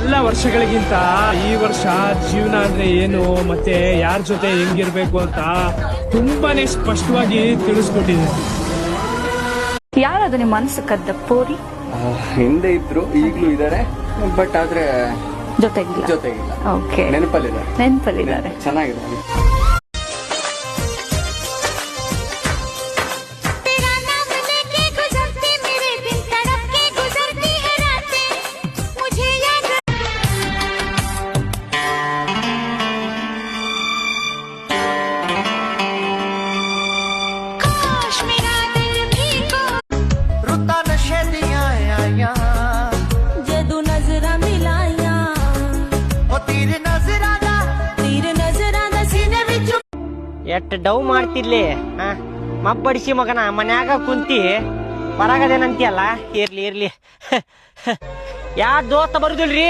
ಎಲ್ಲ ವರ್ಷಗಳಿಗಿಂತ ಈ ವರ್ಷ ಜೀವನ ಅಂದ್ರೆ ಏನು ಮತ್ತೆ ಯಾರ ಜೊತೆ ಹೆಂಗಿರ್ಬೇಕು ಅಂತ ತುಂಬಾನೇ ಸ್ಪಷ್ಟವಾಗಿ ತಿಳಿಸ್ಕೊಟ್ಟಿದೆ. ಯಾರದು ನಿಮ್ಮ ಮನಸ್ಸು ಕದ್ದ ಪೋರಿ? ಹಿಂದೆ ಇದ್ರು, ಈಗ್ಲೂ ಇದಾರೆ, ಬಟ್ ಆದ್ರೆ ಜೊತೆಗಿಲ್ಲ. ಓಕೆ, ನೆನಪಲ್ಲಿದ್ದಾರೆ. ಚೆನ್ನಾಗಿದೆ. ಎಷ್ಟ್ ಡವ್ ಮಾಡ್ತಿರ್ಲಿ, ಮಬ್ಬಡಿಸಿ ಮಗನ ಮನ್ಯಾಗ ಕುಂತಿ ಹೊರಗದೇನಂತೀಯಲ್ಲ. ಇರ್ಲಿ ಯಾರ ದೋಸ್ತ ಬರುದಿಲ್ರಿ.